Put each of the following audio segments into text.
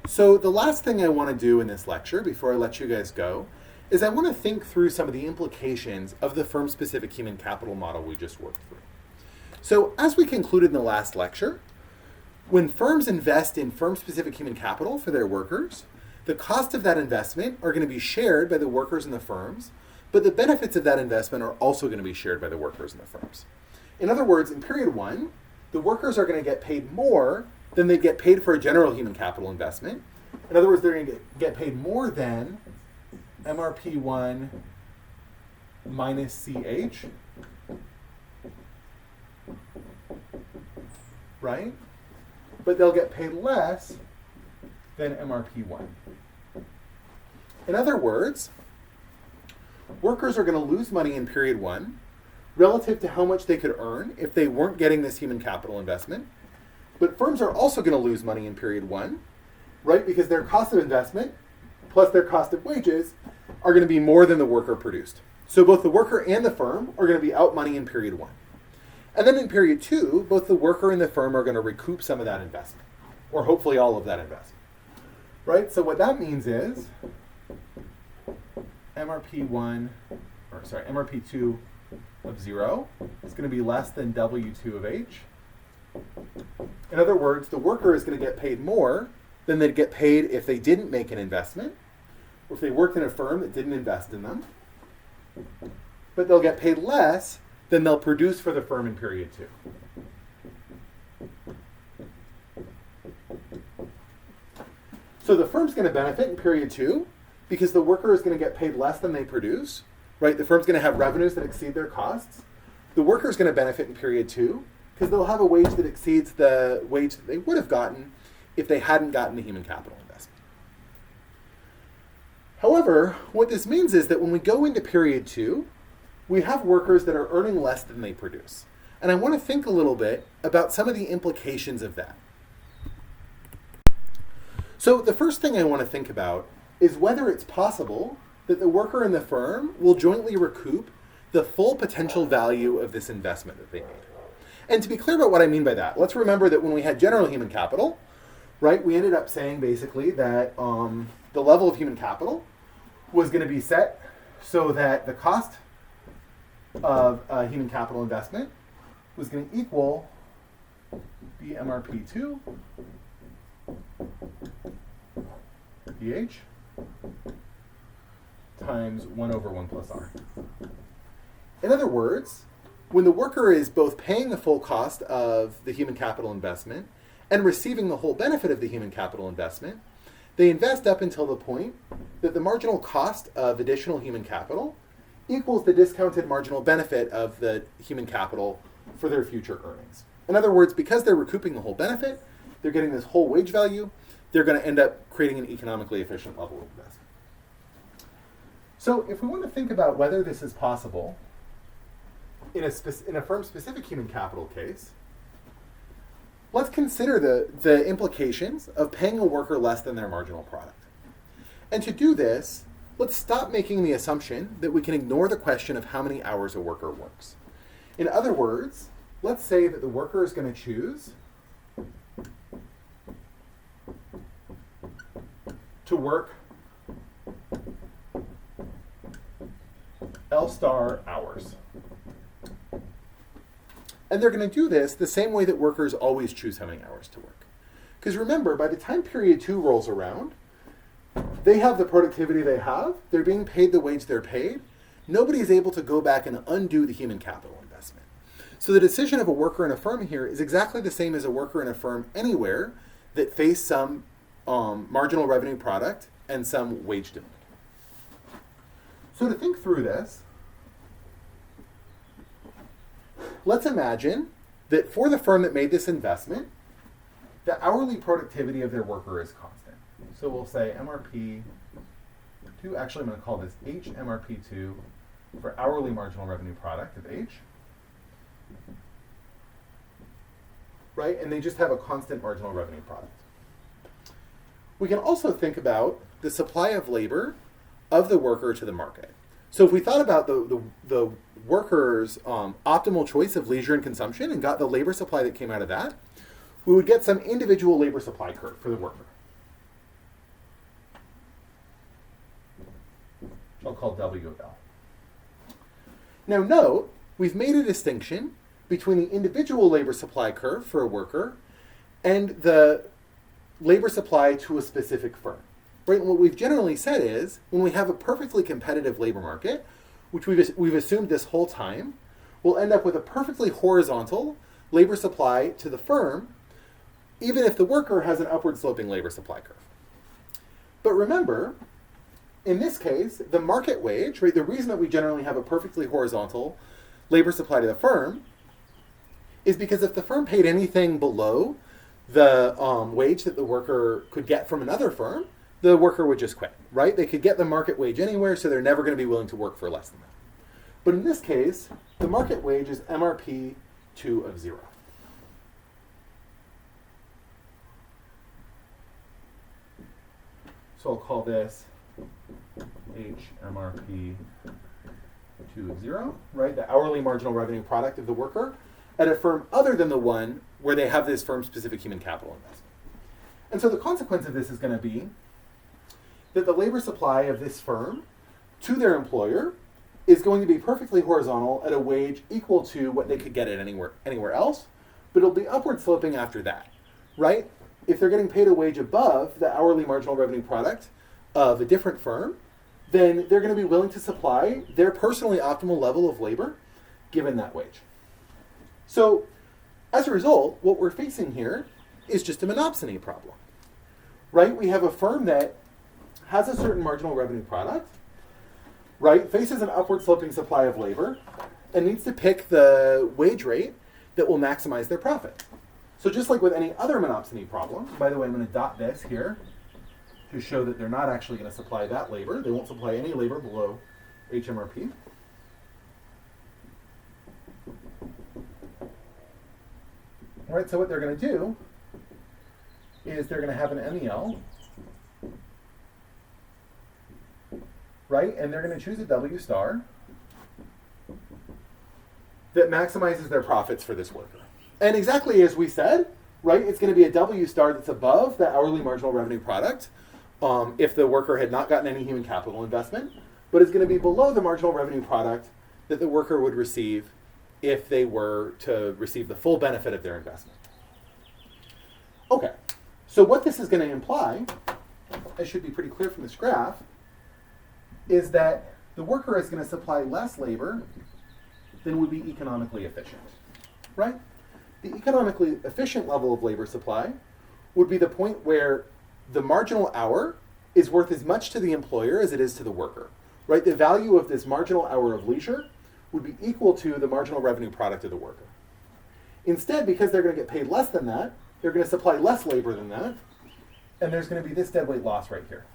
So the last thing I want to do in this lecture, before I let you guys go, is I want to think through some of the implications of the firm-specific human capital model we just worked through. So as we concluded in the last lecture, when firms invest in firm-specific human capital for their workers, the cost of that investment are going to be shared by the workers and the firms, but the benefits of that investment are also going to be shared by the workers and the firms. In other words, in period one, the workers are going to get paid more than they get paid for a general human capital investment. In other words, they're going to get paid more than MRP1 minus CH, right? But they'll get paid less than MRP1. In other words, workers are going to lose money in period one relative to how much they could earn if they weren't getting this human capital investment. But firms are also going to lose money in period one, right? Because their cost of investment plus their cost of wages are going to be more than the worker produced. So both the worker and the firm are going to be out money in period one. And then in period two, both the worker and the firm are going to recoup some of that investment, or hopefully all of that investment, right? So what that means is MRP2 of 0 is going to be less than W2 of H. In other words, the worker is going to get paid more than they'd get paid if they didn't make an investment, or if they worked in a firm that didn't invest in them. But they'll get paid less than they'll produce for the firm in period two. So the firm's going to benefit in period two because the worker is going to get paid less than they produce, right? The firm's going to have revenues that exceed their costs. The worker is going to benefit in period two because they'll have a wage that exceeds the wage that they would have gotten if they hadn't gotten the human capital investment. However, what this means is that when we go into period two, we have workers that are earning less than they produce. And I want to think a little bit about some of the implications of that. So the first thing I want to think about is whether it's possible that the worker and the firm will jointly recoup the full potential value of this investment that they made. And to be clear about what I mean by that, let's remember that when we had general human capital, right, we ended up saying basically that the level of human capital was going to be set so that the cost of human capital investment was going to equal BMRP2 BH times 1 over 1 plus R. In other words, when the worker is both paying the full cost of the human capital investment and receiving the whole benefit of the human capital investment, they invest up until the point that the marginal cost of additional human capital equals the discounted marginal benefit of the human capital for their future earnings. In other words, because they're recouping the whole benefit, they're getting this whole wage value, they're going to end up creating an economically efficient level of investment. So if we want to think about whether this is possible in a firm-specific human capital case, let's consider the implications of paying a worker less than their marginal product. And to do this, let's stop making the assumption that we can ignore the question of how many hours a worker works. In other words, let's say that the worker is going to choose to work L star hours. And they're going to do this the same way that workers always choose how many hours to work. Because remember, by the time period two rolls around, they have the productivity they have, they're being paid the wage they're paid, nobody is able to go back and undo the human capital investment. So the decision of a worker in a firm here is exactly the same as a worker in a firm anywhere that face some marginal revenue product and some wage demand. So to think through this, let's imagine that for the firm that made this investment, the hourly productivity of their worker is constant. So we'll say MRP2, actually I'm going to call this HMRP2 for hourly marginal revenue product of H. Right? And they just have a constant marginal revenue product. We can also think about the supply of labor of the worker to the market. So if we thought about the worker's optimal choice of leisure and consumption and got the labor supply that came out of that, we would get some individual labor supply curve for the worker. I'll call W of L. Now note, we've made a distinction between the individual labor supply curve for a worker and the labor supply to a specific firm. Right? And what we've generally said is, when we have a perfectly competitive labor market, which we've assumed this whole time, we'll end up with a perfectly horizontal labor supply to the firm, even if the worker has an upward sloping labor supply curve. But remember, in this case, the market wage, right, the reason that we generally have a perfectly horizontal labor supply to the firm is because if the firm paid anything below the wage that the worker could get from another firm, the worker would just quit, right? They could get the market wage anywhere, so they're never going to be willing to work for less than that. But in this case, the market wage is MRP 2 of 0. So I'll call this HMRP 2 of 0, right? The hourly marginal revenue product of the worker at a firm other than the one where they have this firm-specific human capital investment. And so the consequence of this is going to be that the labor supply of this firm to their employer is going to be perfectly horizontal at a wage equal to what they could get at anywhere else, but it'll be upward sloping after that, right? If they're getting paid a wage above the hourly marginal revenue product of a different firm, then they're going to be willing to supply their personally optimal level of labor given that wage. So as a result, what we're facing here is just a monopsony problem, right? We have a firm that has a certain marginal revenue product, right, faces an upward sloping supply of labor, and needs to pick the wage rate that will maximize their profit. So just like with any other monopsony problem, by the way, I'm going to dot this here to show that they're not actually going to supply that labor. They won't supply any labor below HMRP. All right, so what they're going to do is they're going to have an MEL, right? And they're going to choose a W star that maximizes their profits for this worker. And exactly as we said, right, it's going to be a W star that's above the hourly marginal revenue product if the worker had not gotten any human capital investment, but it's going to be below the marginal revenue product that the worker would receive if they were to receive the full benefit of their investment. Okay, so what this is going to imply, it should be pretty clear from this graph, is that the worker is going to supply less labor than would be economically efficient, right? The economically efficient level of labor supply would be the point where the marginal hour is worth as much to the employer as it is to the worker, right? The value of this marginal hour of leisure would be equal to the marginal revenue product of the worker. Instead, because they're going to get paid less than that, they're going to supply less labor than that, and there's going to be this deadweight loss right here,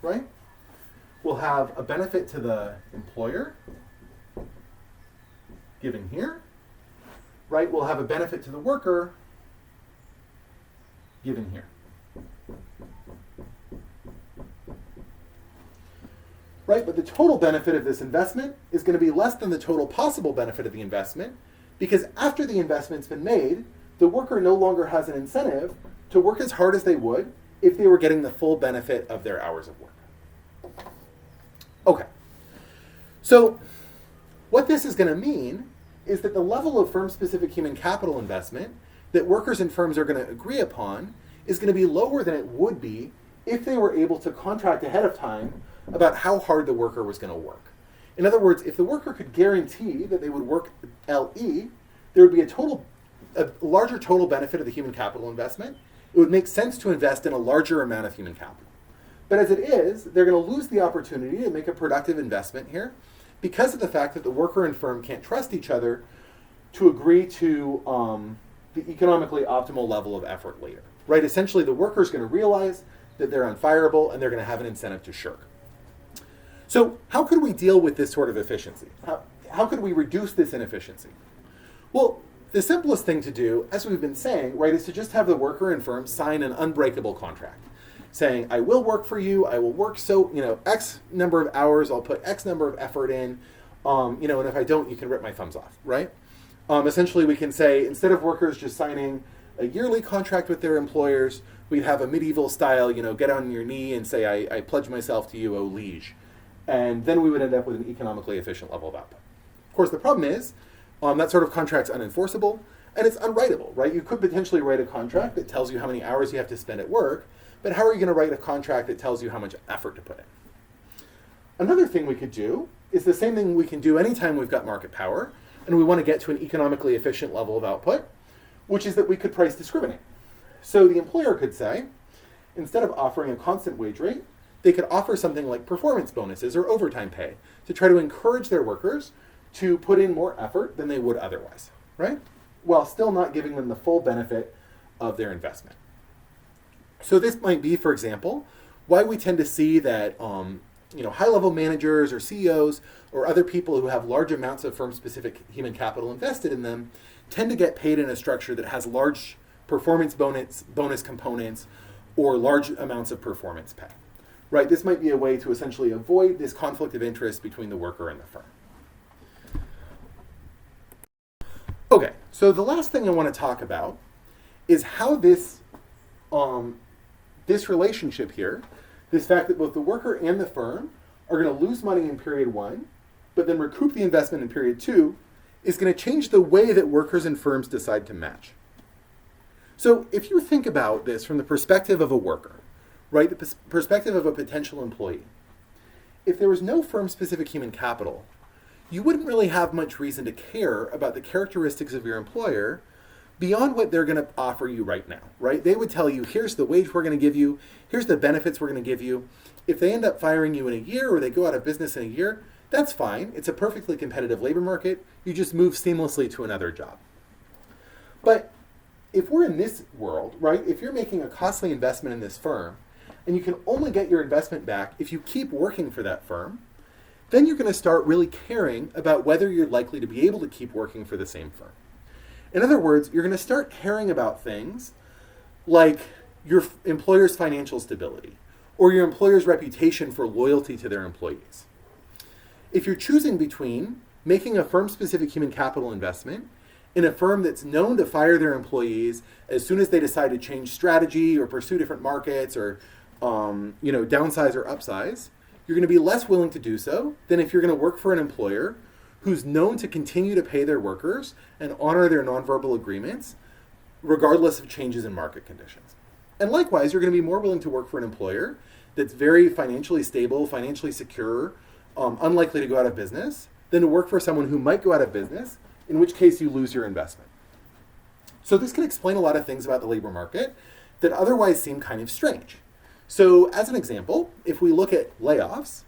right? We'll have a benefit to the employer, given here, right? We'll have a benefit to the worker, given here. Right, but the total benefit of this investment is going to be less than the total possible benefit of the investment, because after the investment's been made, the worker no longer has an incentive to work as hard as they would if they were getting the full benefit of their hours of work. Okay, so what this is going to mean is that the level of firm-specific human capital investment that workers and firms are going to agree upon is going to be lower than it would be if they were able to contract ahead of time about how hard the worker was going to work. In other words, if the worker could guarantee that they would work LE, there would be a larger total benefit of the human capital investment. It would make sense to invest in a larger amount of human capital. But as it is, they're going to lose the opportunity to make a productive investment here because of the fact that the worker and firm can't trust each other to agree to the economically optimal level of effort later. Right? Essentially, the worker is going to realize that they're unfireable and they're going to have an incentive to shirk. So how could we deal with this sort of efficiency? How could we reduce this inefficiency? Well, the simplest thing to do, as we've been saying, right, is to just have the worker and firm sign an unbreakable contract, saying, I will work for you, I will work X number of hours, I'll put X number of effort in, and if I don't, you can rip my thumbs off, right? Essentially, we can say, instead of workers just signing a yearly contract with their employers, we'd have a medieval style, get on your knee and say, I pledge myself to you, O liege. And then we would end up with an economically efficient level of output. Of course, the problem is that sort of contract's unenforceable and it's unwritable, right? You could potentially write a contract that tells you how many hours you have to spend at work, but how are you going to write a contract that tells you how much effort to put in? Another thing we could do is the same thing we can do anytime we've got market power and we want to get to an economically efficient level of output, which is that we could price discriminate. So the employer could say, instead of offering a constant wage rate, they could offer something like performance bonuses or overtime pay to try to encourage their workers to put in more effort than they would otherwise, right? While still not giving them the full benefit of their investment. So this might be, for example, why we tend to see that high-level managers or CEOs or other people who have large amounts of firm-specific human capital invested in them tend to get paid in a structure that has large performance bonus components or large amounts of performance pay. Right? This might be a way to essentially avoid this conflict of interest between the worker and the firm. Okay, so the last thing I want to talk about is how this relationship here, this fact that both the worker and the firm are going to lose money in period 1, but then recoup the investment in period 2, is going to change the way that workers and firms decide to match. So if you think about this from the perspective of a worker, right, the perspective of a potential employee, if there was no firm-specific human capital, you wouldn't really have much reason to care about the characteristics of your employer beyond what they're going to offer you right now, right? They would tell you, here's the wage we're going to give you, here's the benefits we're going to give you. If they end up firing you in a year or they go out of business in a year, that's fine. It's a perfectly competitive labor market. You just move seamlessly to another job. But if we're in this world, right, if you're making a costly investment in this firm and you can only get your investment back if you keep working for that firm, then you're going to start really caring about whether you're likely to be able to keep working for the same firm. In other words, you're going to start caring about things like your employer's financial stability or your employer's reputation for loyalty to their employees. If you're choosing between making a firm-specific human capital investment in a firm that's known to fire their employees as soon as they decide to change strategy or pursue different markets or downsize or upsize, you're going to be less willing to do so than if you're going to work for an employer who's known to continue to pay their workers and honor their nonverbal agreements regardless of changes in market conditions. And likewise, you're going to be more willing to work for an employer that's very financially stable, financially secure, unlikely to go out of business, than to work for someone who might go out of business, in which case you lose your investment. So this can explain a lot of things about the labor market that otherwise seem kind of strange. So as an example, if we look at layoffs,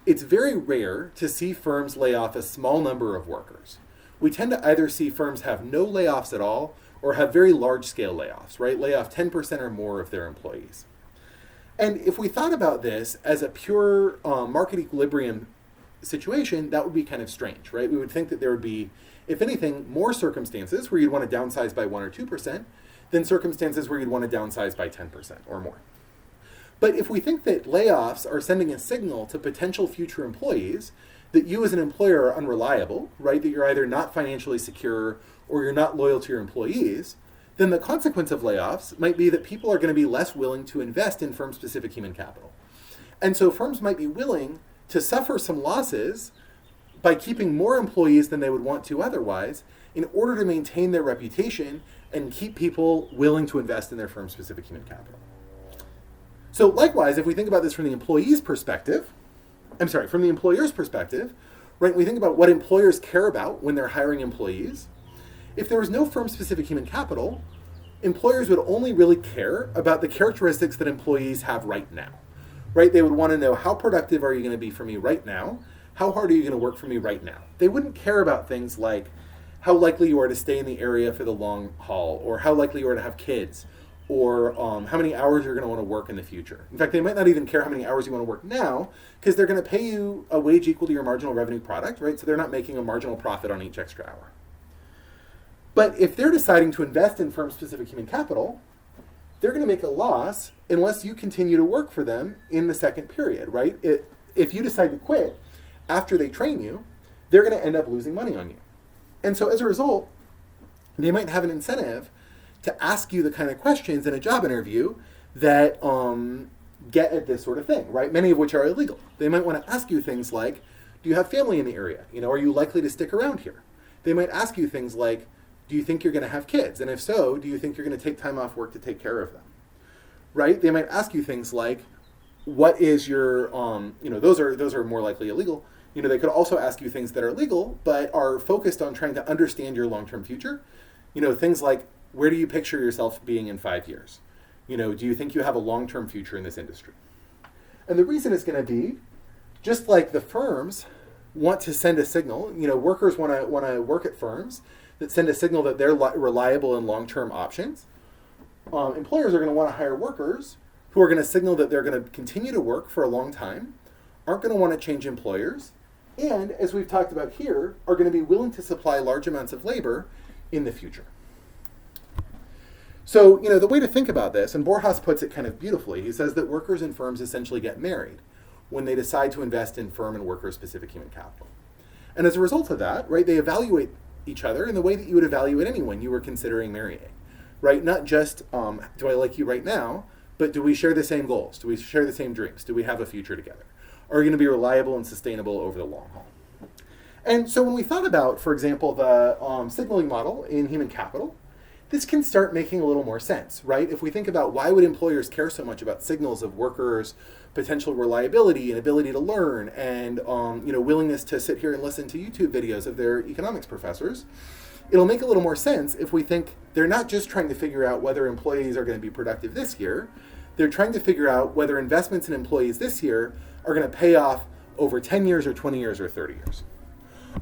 it's very rare to see firms lay off a small number of workers. We tend to either see firms have no layoffs at all or have very large-scale layoffs, right? Lay off 10% or more of their employees. And if we thought about this as a pure market equilibrium situation, that would be kind of strange, right? We would think that there would be, if anything, more circumstances where you'd want to downsize by 1 or 2% than circumstances where you'd want to downsize by 10% or more. But if we think that layoffs are sending a signal to potential future employees that you as an employer are unreliable, right, that you're either not financially secure or you're not loyal to your employees, then the consequence of layoffs might be that people are going to be less willing to invest in firm-specific human capital. And so firms might be willing to suffer some losses by keeping more employees than they would want to otherwise in order to maintain their reputation and keep people willing to invest in their firm-specific human capital. So likewise, if we think about this from the employer's perspective, right, we think about what employers care about when they're hiring employees. If there was no firm-specific human capital, employers would only really care about the characteristics that employees have right now, right? They would want to know, how productive are you going to be for me right now? How hard are you going to work for me right now? They wouldn't care about things like how likely you are to stay in the area for the long haul, or how likely you are to have kids, or how many hours you're going to want to work in the future. In fact, they might not even care how many hours you want to work now, because they're going to pay you a wage equal to your marginal revenue product, right? So they're not making a marginal profit on each extra hour. But if they're deciding to invest in firm-specific human capital, they're going to make a loss unless you continue to work for them in the second period, right? If you decide to quit after they train you, they're going to end up losing money on you. And so as a result, they might have an incentive to ask you the kind of questions in a job interview that get at this sort of thing, right? Many of which are illegal. They might want to ask you things like, do you have family in the area? Are you likely to stick around here? They might ask you things like, do you think you're going to have kids? And if so, do you think you're going to take time off work to take care of them? Right? They might ask you things like, what is your, those are more likely illegal. They could also ask you things that are legal, but are focused on trying to understand your long-term future. Things like, where do you picture yourself being in 5 years? Do you think you have a long-term future in this industry? And the reason is going to be, just like the firms want to send a signal, workers want to work at firms that send a signal that they're reliable and long-term options. Employers are going to want to hire workers who are going to signal that they're going to continue to work for a long time, aren't going to want to change employers, and, as we've talked about here, are going to be willing to supply large amounts of labor in the future. So, the way to think about this, and Borjas puts it kind of beautifully, he says that workers and firms essentially get married when they decide to invest in firm and worker-specific human capital. And as a result of that, right, they evaluate each other in the way that you would evaluate anyone you were considering marrying, right? Not just, do I like you right now, but do we share the same goals? Do we share the same dreams? Do we have a future together? Are you going to be reliable and sustainable over the long haul? And so when we thought about, for example, the signaling model in human capital, this can start making a little more sense, right? If we think about why would employers care so much about signals of workers' potential reliability and ability to learn and willingness to sit here and listen to YouTube videos of their economics professors, it'll make a little more sense if we think they're not just trying to figure out whether employees are going to be productive this year, they're trying to figure out whether investments in employees this year are going to pay off over 10 years or 20 years or 30 years.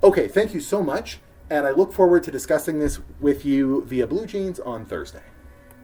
Okay, thank you so much. And I look forward to discussing this with you via BlueJeans on Thursday.